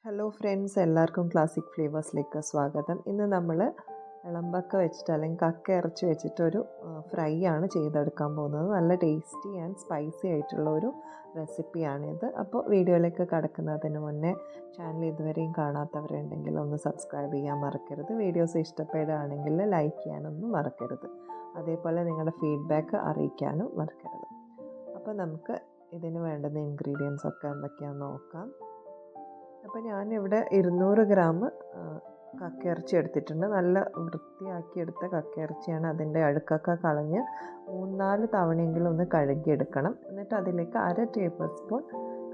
Hello friends, എല്ലാവർക്കും classic ഫ്ലേവേഴ്സിലേക്ക് സ്വാഗതം. ഇന്ന് നമ്മൾ ഇളമ്പക്ക വെച്ചിട്ട് അല്ലെങ്കിൽ കക്ക ഇറച്ചി വെച്ചിട്ടൊരു ഫ്രൈ ആണ് ചെയ്തെടുക്കാൻ പോകുന്നത്. നല്ല ടേസ്റ്റി ആൻഡ് സ്പൈസി ആയിട്ടുള്ള ഒരു റെസിപ്പിയാണിത്. അപ്പോൾ വീഡിയോയിലേക്ക് കടക്കുന്നതിന് മുന്നേ ചാനൽ ഇതുവരെയും കാണാത്തവരുണ്ടെങ്കിൽ ഒന്ന് സബ്സ്ക്രൈബ് ചെയ്യാൻ മറക്കരുത്. വീഡിയോസ് ഇഷ്ടപ്പെടുകയാണെങ്കിൽ ലൈക്ക് ചെയ്യാനൊന്നും മറക്കരുത്. അതേപോലെ നിങ്ങളുടെ ഫീഡ്ബാക്ക് അറിയിക്കാനും മറക്കരുത്. അപ്പോൾ നമുക്ക് ഇതിന് വേണ്ടുന്ന ഇൻഗ്രീഡിയൻസ് ഒക്കെ എന്തൊക്കെയാണെന്ന് നോക്കാം. അപ്പോൾ ഞാനിവിടെ 200 ഗ്രാം കക്കയിറച്ചി എടുത്തിട്ടുണ്ട്. നല്ല വൃത്തിയാക്കിയെടുത്ത കക്കയിറച്ചിയാണ്. അതിൻ്റെ അഴുക്കൊക്കെ കളഞ്ഞ് 3-4 തവണയെങ്കിലും ഒന്ന് കഴുകിയെടുക്കണം. എന്നിട്ട് അതിലേക്ക് 1/2 ടേബിൾ സ്പൂൺ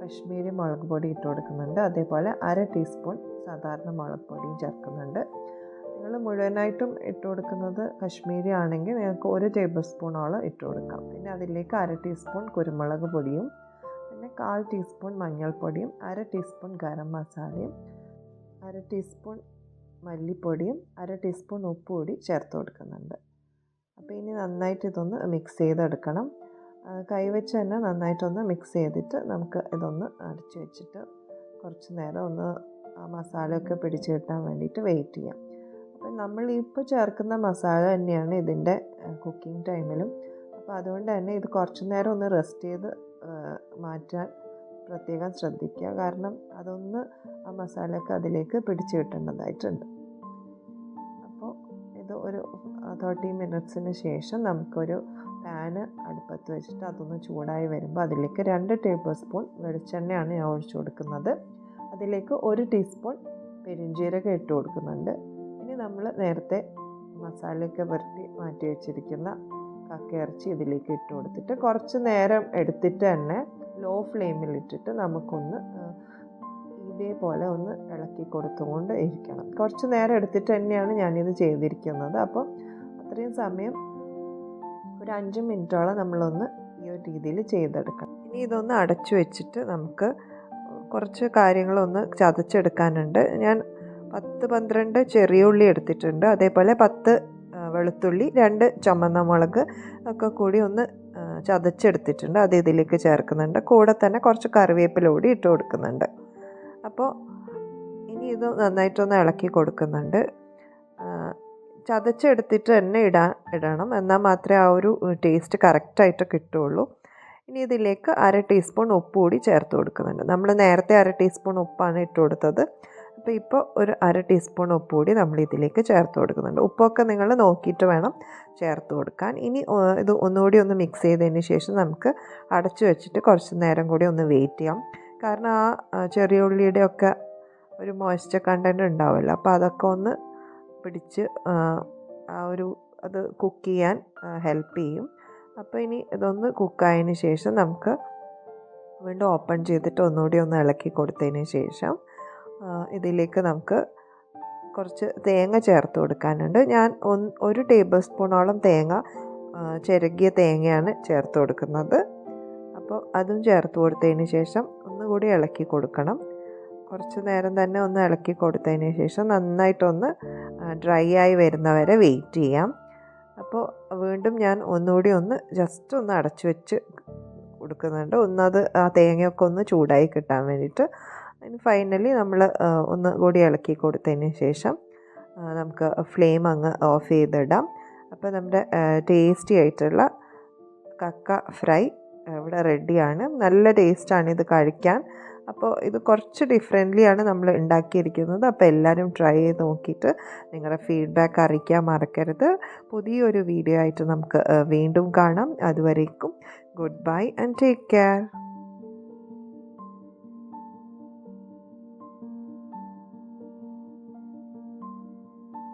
കശ്മീരി മുളക് പൊടി ഇട്ട് കൊടുക്കുന്നുണ്ട്. അതേപോലെ 1/2 ടീസ്പൂൺ സാധാരണ മുളക് പൊടിയും ചേർക്കുന്നുണ്ട്. നിങ്ങൾ മുഴുവനായിട്ടും ഇട്ട് കൊടുക്കുന്നത് കശ്മീരി ആണെങ്കിൽ നിങ്ങൾക്ക് 1 ടേബിൾ സ്പൂണോളം ഇട്ട് കൊടുക്കാം. പിന്നെ അതിലേക്ക് 1/2 ടീസ്പൂൺ കുരുമുളക് പൊടിയും, പിന്നെ 1/4 ടീസ്പൂൺ മഞ്ഞൾപ്പൊടിയും, 1/2 ടീസ്പൂൺ ഗരം മസാലയും, 1/2 ടീസ്പൂൺ മല്ലിപ്പൊടിയും, 1/2 ടീസ്പൂൺ ഉപ്പ് കൂടി ചേർത്ത് കൊടുക്കുന്നുണ്ട്. അപ്പോൾ ഇനി നന്നായിട്ട് ഇതൊന്ന് മിക്സ് ചെയ്തെടുക്കണം. കൈവച്ച് തന്നെ നന്നായിട്ടൊന്ന് മിക്സ് ചെയ്തിട്ട് നമുക്ക് ഇതൊന്ന് അടച്ചു വെച്ചിട്ട് കുറച്ച് നേരം ഒന്ന് മസാലയൊക്കെ പിടിച്ച് കിട്ടാൻ വേണ്ടിയിട്ട് വെയിറ്റ് ചെയ്യാം. അപ്പം നമ്മൾ ഇപ്പോൾ ചേർക്കുന്ന മസാല തന്നെയാണ് ഇതിൻ്റെ കുക്കിംഗ് ടൈമിലും. അപ്പോൾ അതുകൊണ്ട് തന്നെ ഇത് കുറച്ച് നേരം ഒന്ന് റെസ്റ്റ് ചെയ്ത് മാറ്റാൻ പ്രത്യേകം ശ്രദ്ധിക്കുക. കാരണം അതൊന്ന് ആ മസാലയൊക്കെ അതിലേക്ക് പിടിച്ച് കിട്ടേണ്ടതായിട്ടുണ്ട്. അപ്പോൾ ഇത് ഒരു 30 മിനിറ്റ്സിന് ശേഷം നമുക്കൊരു പാന് അടുപ്പത്ത് വെച്ചിട്ട് അതൊന്ന് ചൂടായി വരുമ്പോൾ അതിലേക്ക് 2 ടേബിൾ സ്പൂൺ വെളിച്ചെണ്ണയാണ് ഞാൻ ഒഴിച്ചു കൊടുക്കുന്നത്. അതിലേക്ക് 1 ടീസ്പൂൺ പെരുംജീരകം ഇട്ട് കൊടുക്കുന്നുണ്ട്. ഇനി നമ്മൾ നേരത്തെ മസാലയൊക്കെ പുരട്ടി മാറ്റി വെച്ചിരിക്കുന്ന കക്കയിറച്ചി ഇതിലേക്ക് ഇട്ട് കൊടുത്തിട്ട് കുറച്ച് നേരം എടുത്തിട്ട് തന്നെ ലോ ഫ്ലെയിമിലിട്ടിട്ട് നമുക്കൊന്ന് ഇതേപോലെ ഒന്ന് ഇളക്കി കൊടുത്തുകൊണ്ട് ഇരിക്കണം. കുറച്ച് നേരം എടുത്തിട്ട് തന്നെയാണ് ഞാനിത് ചെയ്തിരിക്കുന്നത്. അപ്പോൾ അത്രയും സമയം ഒരു 5 മിനിറ്റോളം നമ്മളൊന്ന് ഈ ഒരു രീതിയിൽ ചെയ്തെടുക്കണം. ഇനി ഇതൊന്ന് അടച്ചു വെച്ചിട്ട് നമുക്ക് കുറച്ച് കാര്യങ്ങളൊന്ന് ചതച്ചെടുക്കാനുണ്ട്. ഞാൻ 10-12 ചെറിയ ഉള്ളി എടുത്തിട്ടുണ്ട്. അതേപോലെ 10 വെളുത്തുള്ളി, 2 ചുമന്ന മുളക് ഒക്കെ കൂടി ഒന്ന് ചതച്ചെടുത്തിട്ടുണ്ട്. അത് ഇതിലേക്ക് ചേർക്കുന്നുണ്ട്. കൂടെ തന്നെ കുറച്ച് കറിവേപ്പില കൂടി ഇട്ട് കൊടുക്കുന്നുണ്ട്. അപ്പോൾ ഇനി ഇത് നന്നായിട്ടൊന്ന് ഇളക്കി കൊടുക്കുന്നുണ്ട്. ചതച്ചെടുത്തിട്ട് തന്നെ ഇടണം, എന്നാൽ മാത്രമേ ആ ഒരു ടേസ്റ്റ് കറക്റ്റായിട്ട് കിട്ടുള്ളൂ. ഇനി ഇതിലേക്ക് 1/2 ടീസ്പൂൺ ഉപ്പ് കൂടി ചേർത്ത് കൊടുക്കുന്നുണ്ട്. നമ്മൾ നേരത്തെ 1/2 ടീസ്പൂൺ ഉപ്പാണ് ഇട്ട് കൊടുത്തത്. അപ്പോൾ ഇപ്പോൾ ഒരു 1/2 ടീസ്പൂൺ ഉപ്പ് കൂടി നമ്മൾ ഇതിലേക്ക് ചേർത്ത് കൊടുക്കുന്നുണ്ട്. ഉപ്പൊക്കെ നിങ്ങൾ നോക്കിയിട്ട് വേണം ചേർത്ത് കൊടുക്കാൻ. ഇനി ഇത് ഒന്നുകൂടി ഒന്ന് മിക്സ് ചെയ്തതിന് ശേഷം നമുക്ക് അടച്ചു വെച്ചിട്ട് കുറച്ച് നേരം കൂടി ഒന്ന് വെയിറ്റ് ചെയ്യാം. കാരണം ആ ചെറിയ ഉള്ളിയുടെ ഒക്കെ ഒരു മോയ്സ്ചർ കണ്ടൻറ്റ് ഉണ്ടാവുമല്ലോ, അപ്പോൾ അതൊക്കെ ഒന്ന് പിടിച്ച് അത് കുക്ക് ചെയ്യാൻ ഹെൽപ്പ് ചെയ്യും. അപ്പോൾ ഇനി ഇതൊന്ന് കുക്കായതിന് ശേഷം നമുക്ക് വീണ്ടും ഓപ്പൺ ചെയ്തിട്ട് ഒന്നുകൂടി ഒന്ന് ഇളക്കി കൊടുത്തതിന് ശേഷം ഇതിലേക്ക് നമുക്ക് കുറച്ച് തേങ്ങ ചേർത്ത് കൊടുക്കാനുണ്ട്. ഞാൻ 1 ടേബിൾ സ്പൂണോളം ചിരകിയ തേങ്ങയാണ് ചേർത്ത് കൊടുക്കുന്നത്. അപ്പോൾ അതും ചേർത്ത് കൊടുത്തതിന് ശേഷം ഒന്നുകൂടി ഇളക്കി കൊടുക്കണം. കുറച്ച് നേരം തന്നെ ഒന്ന് ഇളക്കി കൊടുത്തതിന് ശേഷം നന്നായിട്ടൊന്ന് ഡ്രൈ ആയി വരുന്നവരെ വെയിറ്റ് ചെയ്യാം. അപ്പോൾ വീണ്ടും ഞാൻ ഒന്നുകൂടി ഒന്ന് ജസ്റ്റ് ഒന്ന് അടച്ചു വെച്ച് കൊടുക്കുന്നുണ്ട്. ഒന്നത് ആ തേങ്ങയൊക്കെ ഒന്ന് ചൂടായി കിട്ടാൻ വേണ്ടിയിട്ട്. അതിന് ഫൈനലി നമ്മൾ ഒന്ന് കൂടി ഇളക്കി കൊടുത്തതിന് ശേഷം നമുക്ക് ഫ്ലെയിം അങ്ങ് ഓഫ് ചെയ്തിടാം. അപ്പോൾ നമ്മുടെ ടേസ്റ്റി ആയിട്ടുള്ള കക്ക ഫ്രൈ ഇവിടെ റെഡിയാണ്. നല്ല ടേസ്റ്റാണ് ഇത് കഴിക്കാൻ. അപ്പോൾ ഇത് കുറച്ച് ഡിഫറെൻ്റ്ലിയാണ് നമ്മൾ ഉണ്ടാക്കിയിരിക്കുന്നത്. അപ്പോൾ എല്ലാവരും ട്രൈ ചെയ്ത് നോക്കിയിട്ട് നിങ്ങളുടെ ഫീഡ്ബാക്ക് അറിയിക്കാൻ മറക്കരുത്. പുതിയൊരു വീഡിയോ ആയിട്ട് നമുക്ക് വീണ്ടും കാണാം. അതുവരേക്കും good bye and take care.